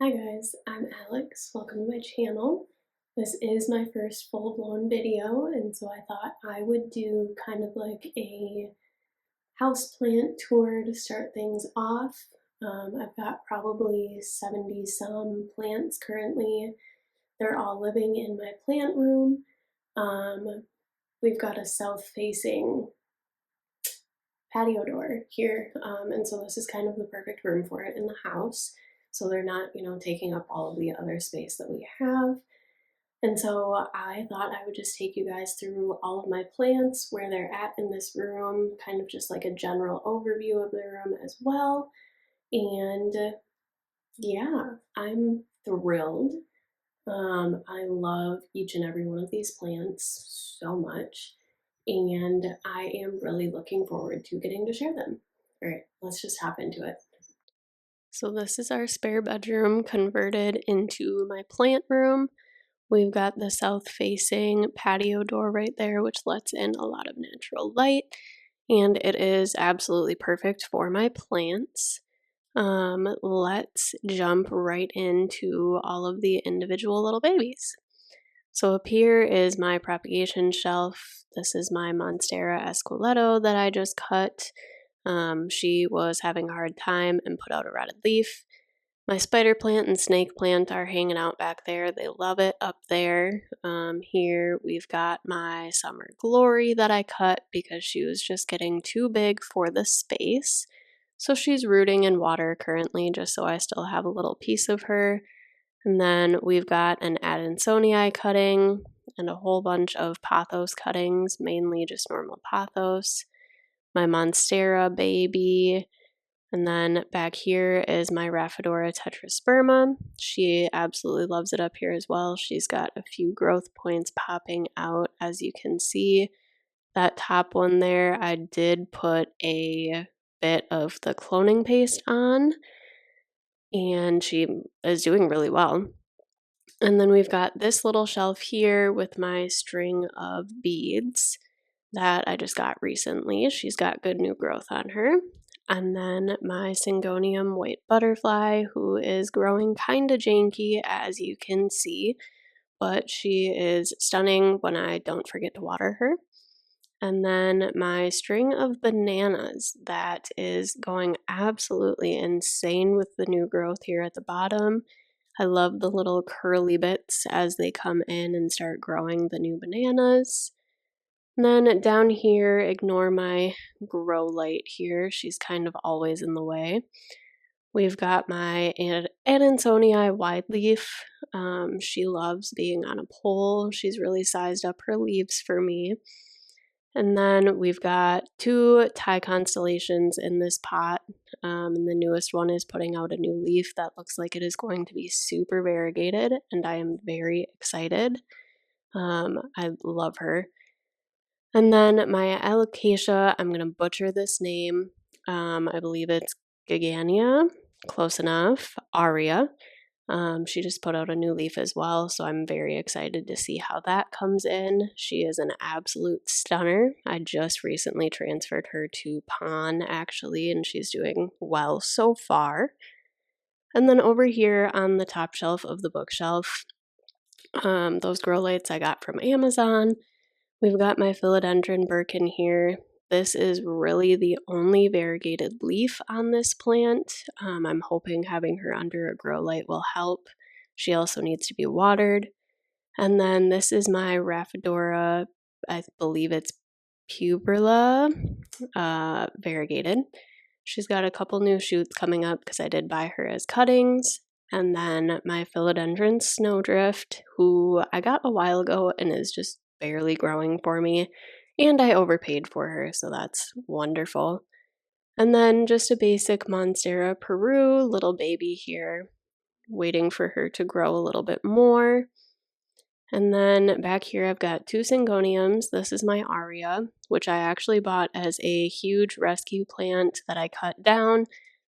Hi guys, I'm Alex. Welcome to my channel. This is my first full-blown video, and so I thought I would do kind of like a houseplant tour to start things off. I've got probably 70 some plants currently. They're all living in my plant room. We've got a south-facing patio door here, and so this is kind of the perfect room for it in the house. So they're not, taking up all of the other space that we have. And so I thought I would just take you guys through all of my plants, where they're at in this room, kind of just like a general overview of the room as well. And yeah, I'm thrilled. I love each and every one of these plants so much, and I am really looking forward to getting to share them. All right, let's just hop into it. So this is our spare bedroom converted into my plant room. We've got the south-facing patio door right there, which lets in a lot of natural light, and it is absolutely perfect for my plants. Let's jump right into all of the individual little babies. So up here is my propagation shelf. This is my Monstera esqueleto that I just cut. She was having a hard time and put out a rotted leaf. My spider plant and snake plant are hanging out back there. They love it up there. Here we've got my summer glory that I cut because she was just getting too big for the space. So she's rooting in water currently, just so I still have a little piece of her. And then we've got an Adansonii cutting and a whole bunch of pothos cuttings, mainly just normal pothos. My Monstera baby. And then back here is my Rhaphodora tetrasperma. She absolutely loves it up here as well. She's got a few growth points popping out, as you can see. That top one there, I did put a bit of the cloning paste on, and she is doing really well. And then we've got this little shelf here with my string of beads that I just got recently. She's got good new growth on her. And then my Syngonium white butterfly, who is growing kind of janky, as you can see, but she is stunning when I don't forget to water her. And then my string of bananas that is going absolutely insane with the new growth here at the bottom. I love the little curly bits as they come in and start growing the new bananas. And then down here, ignore my grow light here. She's kind of always in the way. We've got my Adansonii wide leaf. She loves being on a pole. She's really sized up her leaves for me. And then we've got two Thai constellations in this pot. And the newest one is putting out a new leaf that looks like it is going to be super variegated, and I am very excited. I love her. And then my alocasia, I'm going to butcher this name. I believe it's Gigania, close enough. Aria. She just put out a new leaf as well, so I'm very excited to see how that comes in. She is an absolute stunner. I just recently transferred her to Pawn, actually, and she's doing well so far. And then over here on the top shelf of the bookshelf, those grow lights I got from Amazon. We've got my philodendron Birkin here. This is really the only variegated leaf on this plant. I'm hoping having her under a grow light will help. She also needs to be watered. And then this is my Rhaphodora, I believe it's puberula, variegated. She's got a couple new shoots coming up because I did buy her as cuttings. And then my philodendron snowdrift, who I got a while ago and is just barely growing for me, and I overpaid for her, so that's wonderful. And then just a basic Monstera Peru little baby here, waiting for her to grow a little bit more. And then back here I've got two Syngoniums. This is my Aria, which I actually bought as a huge rescue plant that I cut down.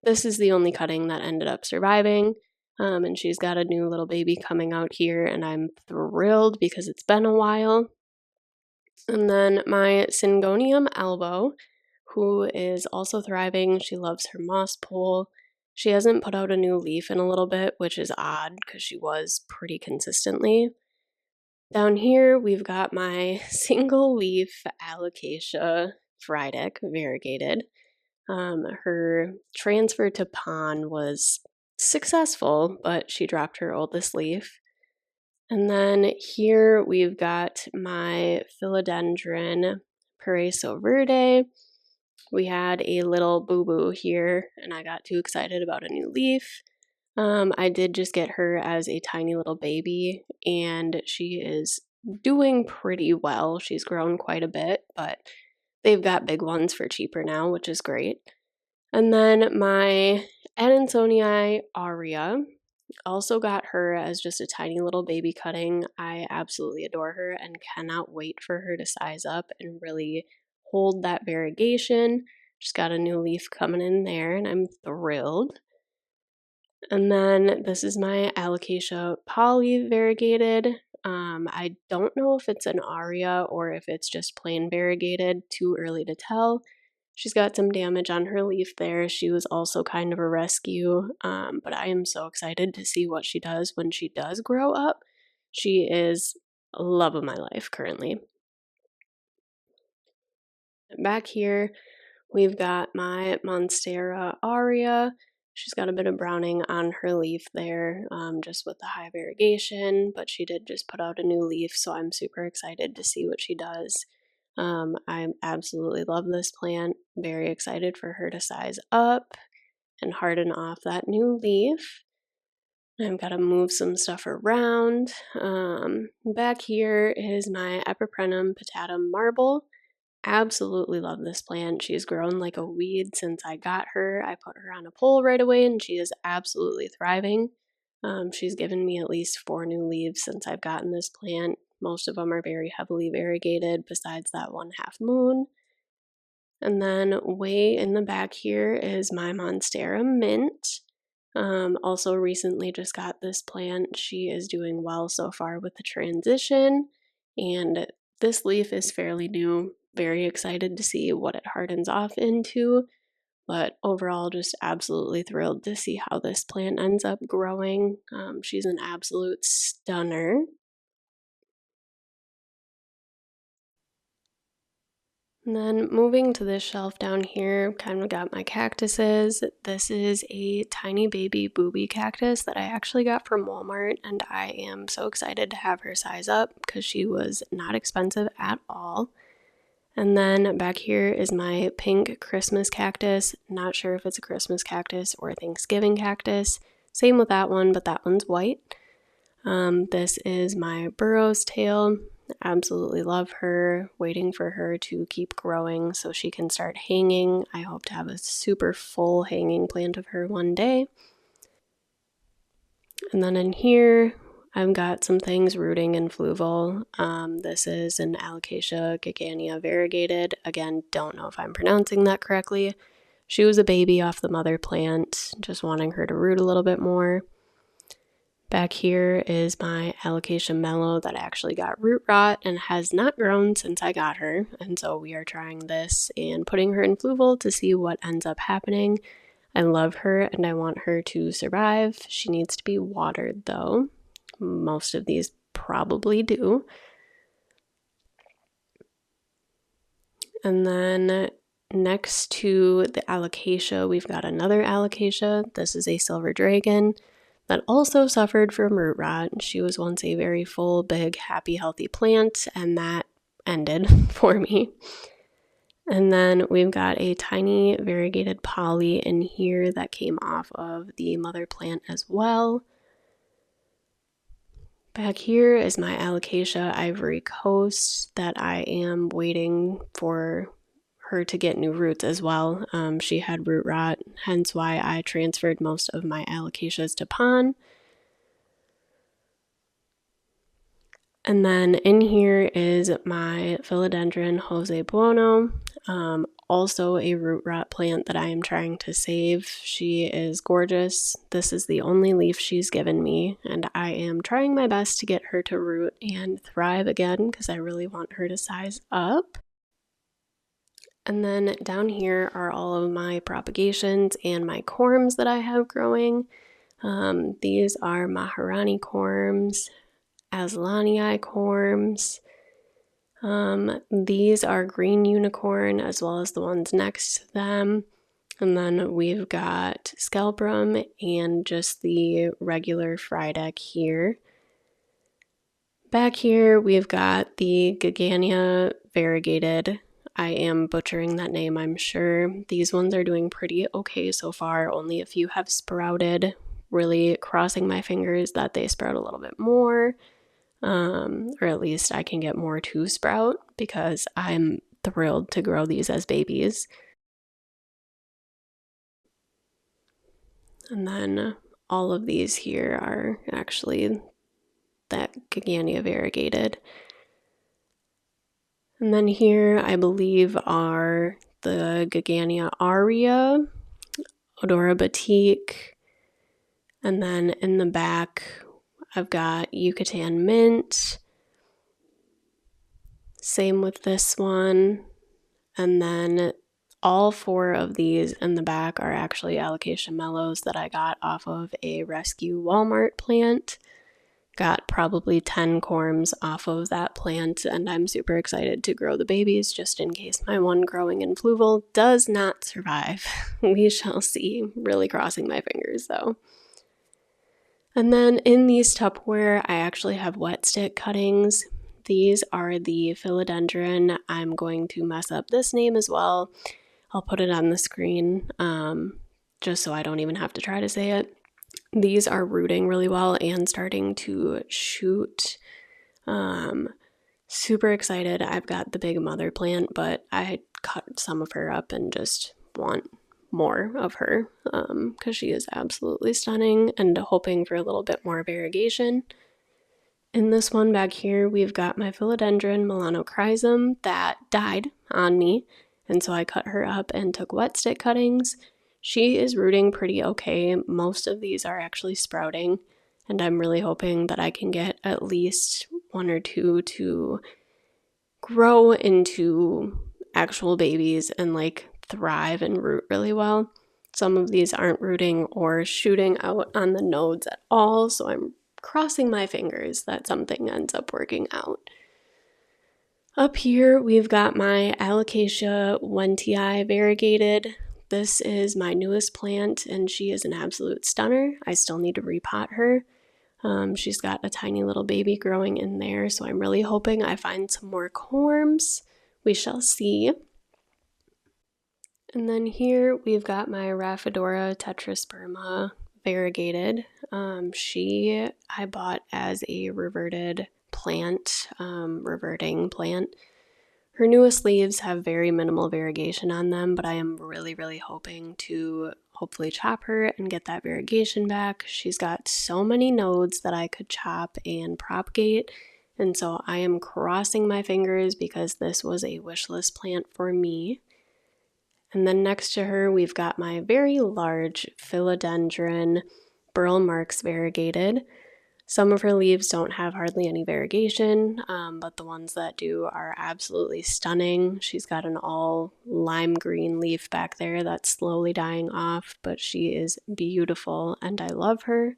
This is the only cutting that ended up surviving. And she's got a new little baby coming out here, and I'm thrilled because it's been a while. And then my Syngonium elbow, who is also thriving. She loves her moss pole. She hasn't put out a new leaf in a little bit, which is odd because she was pretty consistently. Down here, we've got my single leaf alocasia friedic variegated. Her transfer to pon was successful, but she dropped her oldest leaf. And then here we've got my philodendron Paraiso verde. We had a little boo-boo here, and I got too excited about a new leaf. I did just get her as a tiny little baby, and she is doing pretty well. She's grown quite a bit, but they've got big ones for cheaper now, which is great. And then my Adansonii aurea, also got her as just a tiny little baby cutting. I absolutely adore her and cannot wait for her to size up and really hold that variegation. She's got a new leaf coming in there, and I'm thrilled. And then this is my Alocasia poly variegated. I don't know if it's an aria or if it's just plain variegated, too early to tell. She's got some damage on her leaf there. She was also kind of a rescue, but I am so excited to see what she does when she does grow up. She is a love of my life currently. Back here, we've got my Monstera aurea. She's got a bit of browning on her leaf there, just with the high variegation, but she did just put out a new leaf, so I'm super excited to see what she does. I absolutely love this plant. Very excited for her to size up and harden off that new leaf. I've got to move some stuff around. Back here is my Epiprenum patatum marble. Absolutely love this plant. She's grown like a weed since I got her. I put her on a pole right away and she is absolutely thriving. She's given me at least 4 new leaves since I've gotten this plant. Most of them are very heavily variegated besides that one half moon. And then way in the back here is my Monstera mint. Also recently just got this plant. She is doing well so far with the transition, and this leaf is fairly new. Very excited to see what it hardens off into, but overall just absolutely thrilled to see how this plant ends up growing. She's an absolute stunner. And then moving to this shelf down here, kind of got my cactuses. This is a tiny baby booby cactus that I actually got from Walmart, and I am so excited to have her size up because she was not expensive at all. And then back here is my pink Christmas cactus. Not sure if it's a Christmas cactus or a Thanksgiving cactus. Same with that one, but that one's white. This is my Burrow's tail. Absolutely love her. Waiting for her to keep growing so she can start hanging. I hope to have a super full hanging plant of her one day. And then in here, I've got some things rooting in fluval. This is an Alocasia gigania variegated. Again, don't know if I'm pronouncing that correctly. She was a baby off the mother plant, just wanting her to root a little bit more. Back here is my Alocasia mellow that actually got root rot and has not grown since I got her. And so we are trying this and putting her in fluval to see what ends up happening. I love her and I want her to survive. She needs to be watered though. Most of these probably do. And then next to the alocasia, we've got another alocasia. This is a silver dragon that also suffered from root rot. She was once a very full, big, happy, healthy plant, and that ended for me. And then we've got a tiny variegated poly in here that came off of the mother plant as well. Back here is my Alocasia Ivory Coast that I am waiting for her to get new roots as well. She had root rot, hence why I transferred most of my Alocasias to pon. And then in here is my philodendron Jose Buono, also a root rot plant that I am trying to save. She is gorgeous. This is the only leaf she's given me, and I am trying my best to get her to root and thrive again because I really want her to size up. And then down here are all of my propagations and my corms that I have growing. These are Maharani corms, Aslanii corms. These are green unicorn as well as the ones next to them. And then we've got scalprum and just the regular frydek here. Back here we've got the Gagania variegated. I am butchering that name, I'm sure. These ones are doing pretty okay so far. Only a few have sprouted. Really crossing my fingers that they sprout a little bit more. Or at least I can get more to sprout because I'm thrilled to grow these as babies. And then all of these here are actually that Gagania variegated. And then here I believe are the Gagania aria, Odora batik, and then in the back I've got Yucatan mint. Same with this one. And then all 4 of these in the back are actually alocasia mellows that I got off of a rescue Walmart plant. Got probably 10 corms off of that plant, and I'm super excited to grow the babies just in case my one growing in Fluval does not survive. We shall see. Really crossing my fingers though. And then in these Tupperware, I actually have wet stick cuttings. These are the philodendron. I'm going to mess up this name as well. I'll put it on the screen just so I don't even have to try to say it. These are rooting really well and starting to shoot. Super excited. I've got the big mother plant, but I cut some of her up and just want more of her because she is absolutely stunning, and hoping for a little bit more variegation. In this one back here, we've got my philodendron melanochrysum that died on me, and so I cut her up and took wet stick cuttings. She is rooting pretty okay. Most of these are actually sprouting, and I'm really hoping that I can get at least 1 or 2 to grow into actual babies and like thrive and root really well. Some of these aren't rooting or shooting out on the nodes at all, so I'm crossing my fingers that something ends up working out. Up here, we've got my Alocasia Wentii variegated. This is my newest plant, and she is an absolute stunner. I still need to repot her. She's got a tiny little baby growing in there, so I'm really hoping I find some more corms. We shall see. And then here we've got my Rhaphodora tetrasperma variegated. She I bought as a reverted plant, reverting plant. Her newest leaves have very minimal variegation on them, but I am really, really hoping to hopefully chop her and get that variegation back. She's got so many nodes that I could chop and propagate, and so I am crossing my fingers because this was a wish list plant for me. And then next to her, we've got my very large philodendron Burl Marks variegated. Some of her leaves don't have hardly any variegation, but the ones that do are absolutely stunning. She's got an all lime green leaf back there that's slowly dying off, but she is beautiful and I love her.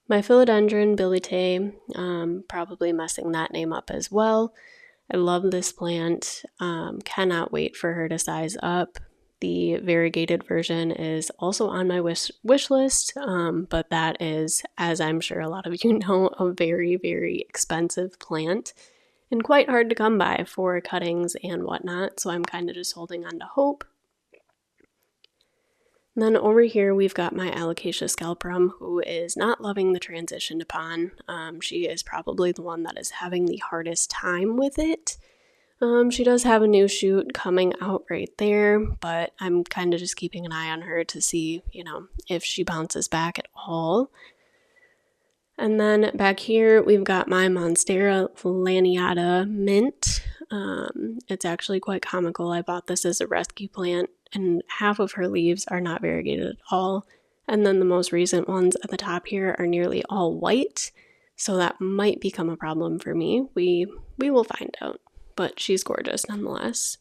My philodendron Bilite, probably messing that name up as well. I love this plant, cannot wait for her to size up. The variegated version is also on my wish list, but that is, as I'm sure a lot of you know, a very, very expensive plant and quite hard to come by for cuttings and whatnot, so I'm kind of just holding on to hope. And then over here we've got my Alocasia scalprum, who is not loving the transition to pon. She is probably the one that is having the hardest time with it. She does have a new shoot coming out right there, but I'm kind of just keeping an eye on her to see, if she bounces back at all. And then back here, we've got my Monstera laniata mint. It's actually quite comical. I bought this as a rescue plant, and half of her leaves are not variegated at all. And then the most recent ones at the top here are nearly all white, so that might become a problem for me. We will find out. But she's gorgeous nonetheless.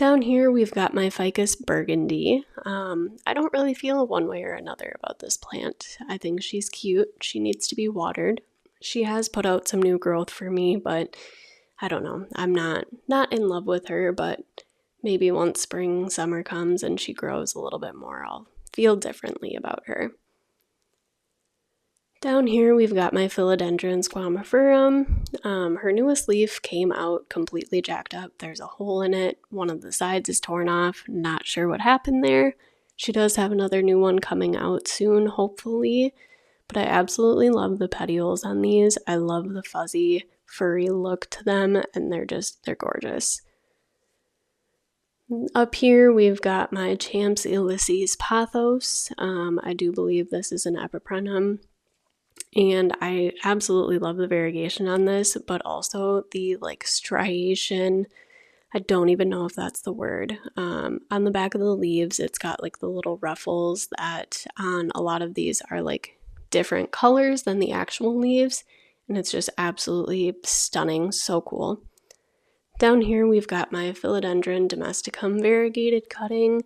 Down here we've got my ficus burgundy. I don't really feel one way or another about this plant. I think she's cute. She needs to be watered. She has put out some new growth for me, but I don't know. I'm not in love with her, but maybe once spring, summer comes and she grows a little bit more, I'll feel differently about her. Down here we've got my philodendron squamiferum. Her newest leaf came out completely jacked up. There's a hole in it. One of the sides is torn off. Not sure what happened there. She does have another new one coming out soon, hopefully. But I absolutely love the petioles on these. I love the fuzzy, furry look to them, and they're gorgeous. Up here we've got my Champs Ulysses pothos. I do believe this is an epiprenum. And I absolutely love the variegation on this, but also the striation. I don't even know if that's the word. On the back of the leaves, it's got the little ruffles that on a lot of these are different colors than the actual leaves. And it's just absolutely stunning. So cool. Down here, we've got my Philodendron domesticum variegated cutting.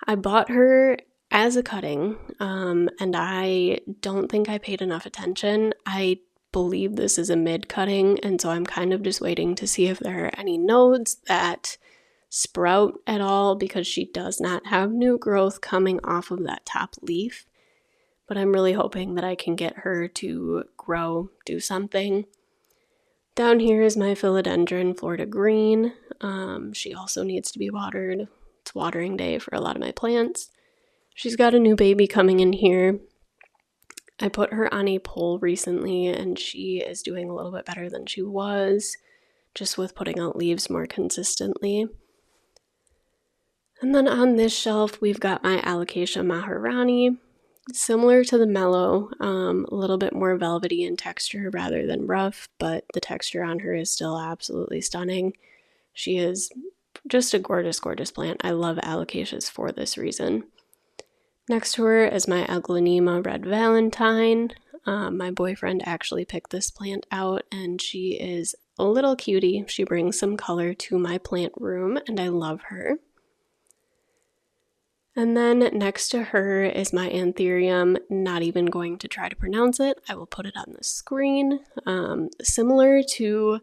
I bought her as a cutting, and I don't think I paid enough attention. I believe this is a mid cutting, and so I'm kind of just waiting to see if there are any nodes that sprout at all, because she does not have new growth coming off of that top leaf. But I'm really hoping that I can get her to grow, do something. Down here is my Philodendron Florida Green. She also needs to be watered. It's watering day for a lot of my plants. She's got a new baby coming in here. I put her on a pole recently, and she is doing a little bit better than she was, just with putting out leaves more consistently. And then on this shelf, we've got my Alocasia Maharani. Similar to the Mellow, a little bit more velvety in texture rather than rough, but the texture on her is still absolutely stunning. She is just a gorgeous, gorgeous plant. I love Alocasias for this reason. Next to her is my Aglaonema Red Valentine. My boyfriend actually picked this plant out, and she is a little cutie. She brings some color to my plant room, and I love her. And then next to her is my Anthurium. Not even going to try to pronounce it. I will put it on the screen. Similar to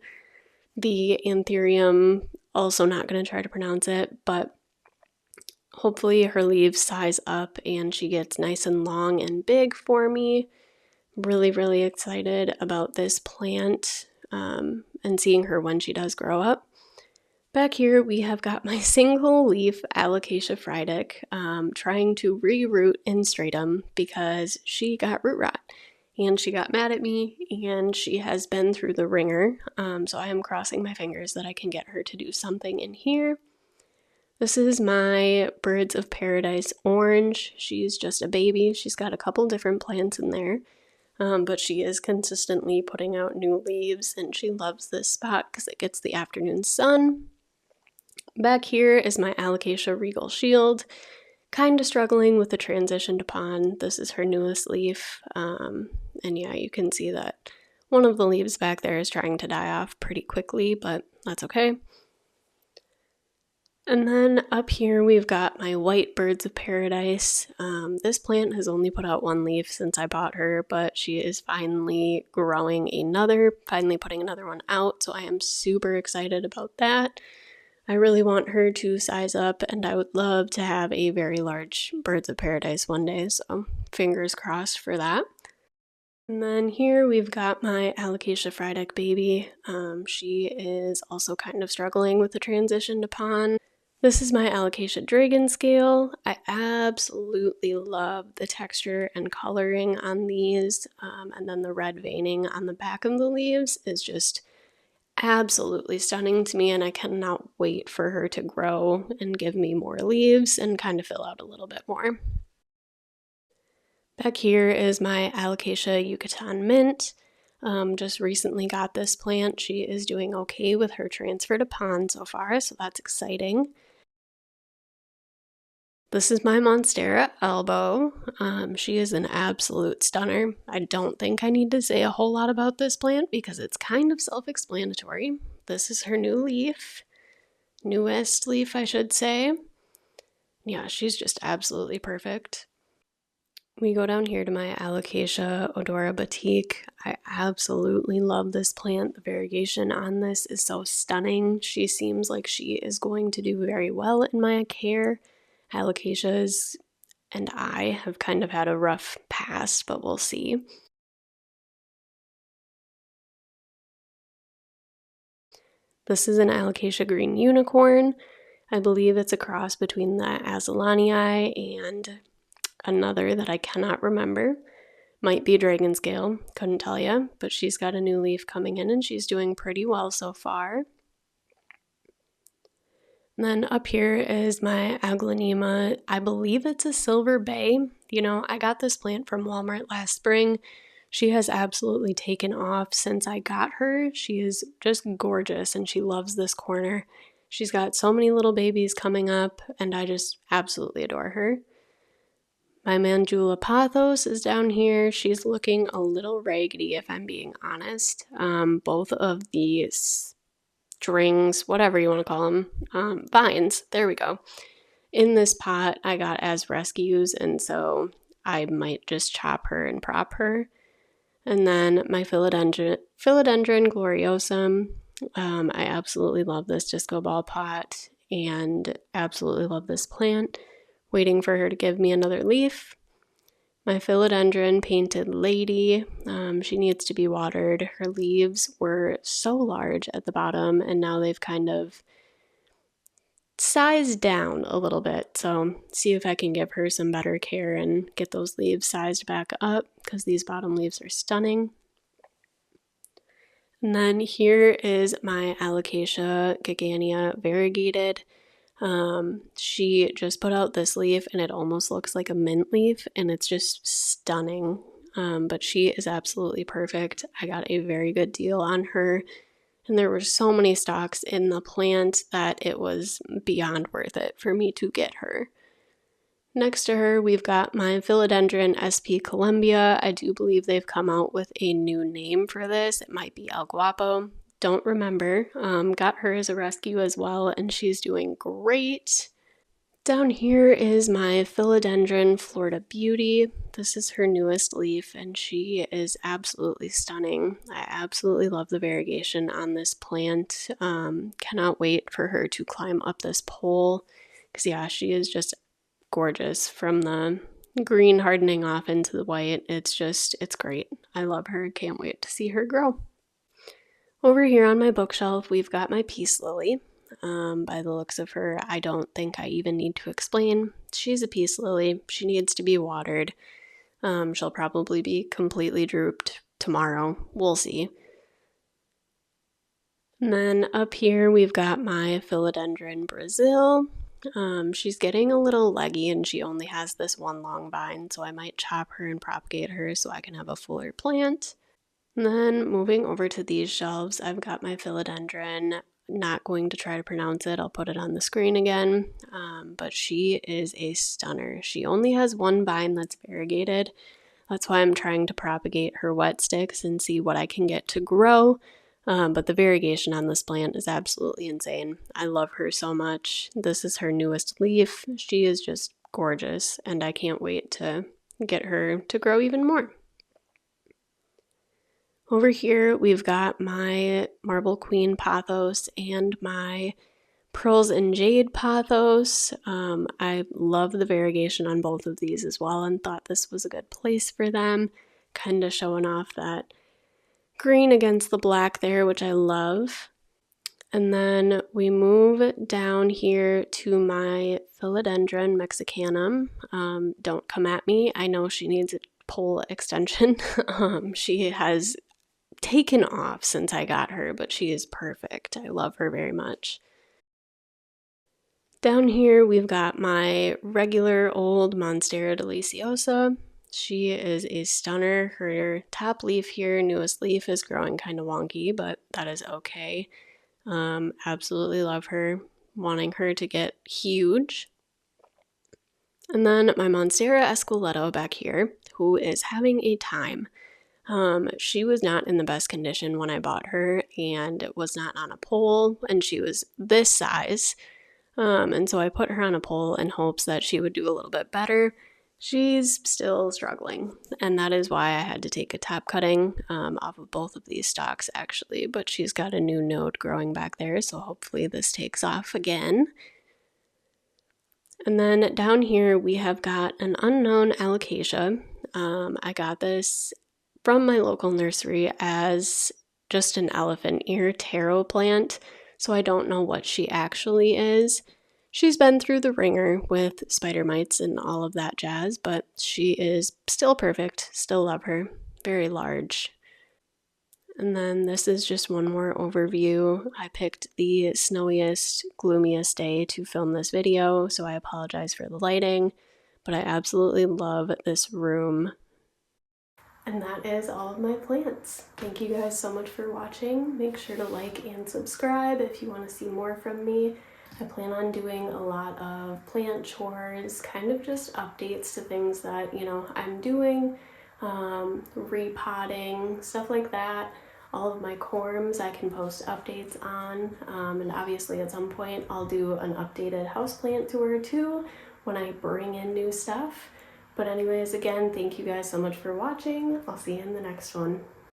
the Anthurium, also not going to try to pronounce it, but hopefully her leaves size up and she gets nice and long and big for me. Really, really excited about this plant and seeing her when she does grow up. Back here we have got my single leaf Alocasia Friedic, trying to reroot in stratum because she got root rot and she got mad at me and she has been through the ringer. So I am crossing my fingers that I can get her to do something in here. This is my Birds of Paradise Orange. She's just a baby. She's got a couple different plants in there, but she is consistently putting out new leaves, and she loves this spot because it gets the afternoon sun. Back here is my Alocasia Regal Shield. Kind of struggling with the transition to pond. This is her newest leaf, and yeah, you can see that one of the leaves back there is trying to die off pretty quickly, but that's okay. And then up here we've got my white Birds of Paradise. This plant has only put out one leaf since I bought her, but she is finally growing finally putting another one out, so I am super excited about that. I really want her to size up, and I would love to have a very large Birds of Paradise one day, so fingers crossed for that. And then here we've got my Alocasia Friedic baby. She is also kind of struggling with the transition to pond. This is my Alocasia Dragon Scale. I absolutely love the texture and coloring on these, and then the red veining on the back of the leaves is just absolutely stunning to me, and I cannot wait for her to grow and give me more leaves and kind of fill out a little bit more. Back here is my Alocasia Yucatan Mint. Just recently got this plant. She is doing okay with her transfer to pond so far, so that's exciting. This is my Monstera Elbow. She is an absolute stunner. I don't think I need to say a whole lot about this plant because it's kind of self-explanatory. This is her new leaf. newest leaf, I should say. Yeah, she's just absolutely perfect. We go down here to my Alocasia odora batik. I absolutely love this plant. The variegation on this is so stunning. She seems like she is going to do very well in my care. Alocasias and I have kind of had a rough past, but we'll see. This is an Alocasia green unicorn. I believe it's a cross between the Azulanii and another that I cannot remember. Might be dragon scale, couldn't tell you, but she's got a new leaf coming in and she's doing pretty well so far. And then up here is my aglaonema. I believe it's a silver bay. You know, I got this plant from Walmart last spring. She has absolutely taken off since I got her. She is just gorgeous and she loves this corner. She's got so many little babies coming up and I just absolutely adore her. My Mandula Pathos is down here. She's looking a little raggedy if I'm being honest. Both of the strings, whatever you want to call them, vines, there we go. In this pot I got as rescues, and so I might just chop her and prop her. And then my Philodendron gloriosum. I absolutely love this disco ball pot and absolutely love this plant. Waiting for her to give me another leaf. My philodendron painted lady, she needs to be watered. Her leaves were so large at the bottom and now they've kind of sized down a little bit. So see if I can give her some better care and get those leaves sized back up because these bottom leaves are stunning. And then here is my Alocasia gigania variegated. She just put out this leaf and it almost looks like a mint leaf and it's just stunning. But she is absolutely perfect. I got a very good deal on her and there were so many stalks in the plant that it was beyond worth it for me to get her. Next to her, we've got my Philodendron SP Columbia. I do believe they've come out with a new name for this. It might be El Guapo. Don't remember. Got her as a rescue as well, and she's doing great. Down here is my Philodendron Florida Beauty. This is her newest leaf, and she is absolutely stunning. I absolutely love the variegation on this plant. Cannot wait for her to climb up this pole, because yeah, she is just gorgeous. From the green hardening off into the white, it's great. I love her. Can't wait to see her grow. Over here on my bookshelf, we've got my peace lily. By the looks of her, I don't think I even need to explain. She's a peace lily. She needs to be watered. She'll probably be completely drooped tomorrow. We'll see. And then up here, we've got my Philodendron Brazil. She's getting a little leggy and she only has this one long vine, so I might chop her and propagate her so I can have a fuller plant. And then moving over to these shelves, I've got my Philodendron. Not going to try to pronounce it. I'll put it on the screen again. But she is a stunner. She only has one vine that's variegated. That's why I'm trying to propagate her wet sticks and see what I can get to grow. But the variegation on this plant is absolutely insane. I love her so much. This is her newest leaf. She is just gorgeous, and I can't wait to get her to grow even more. Over here, we've got my Marble Queen Pothos and my Pearls and Jade Pothos. I love the variegation on both of these as well and thought this was a good place for them. Kind of showing off that green against the black there, which I love. And then we move down here to my Philodendron Mexicanum. Don't come at me. I know she needs a pole extension. She has taken off since I got her, but she is perfect. I love her very much. Down here we've got my regular old Monstera deliciosa. She is a stunner. Her top leaf here, newest leaf, is growing kind of wonky, but that is okay. Absolutely love her. Wanting her to get huge. And then my Monstera Esqueleto back here, who is having a time. She was not in the best condition when I bought her and was not on a pole, and she was this size. And so I put her on a pole in hopes that she would do a little bit better. She's still struggling, and that is why I had to take a top cutting off of both of these stalks actually. But she's got a new node growing back there, so hopefully this takes off again. And then down here we have got an unknown alocasia. I got this from my local nursery as just an elephant ear taro plant, so I don't know what she actually is. She's been through the ringer with spider mites and all of that jazz, but she is still perfect, still love her, very large. And then this is just one more overview. I picked the snowiest, gloomiest day to film this video, so I apologize for the lighting, but I absolutely love this room. And that is all of my plants. Thank you guys so much for watching. Make sure to like and subscribe if you want to see more from me. I plan on doing a lot of plant chores, kind of just updates to things that, I'm doing, repotting, stuff like that. All of my corms I can post updates on, and obviously at some point I'll do an updated houseplant tour too when I bring in new stuff. But anyways, again, thank you guys so much for watching. I'll see you in the next one.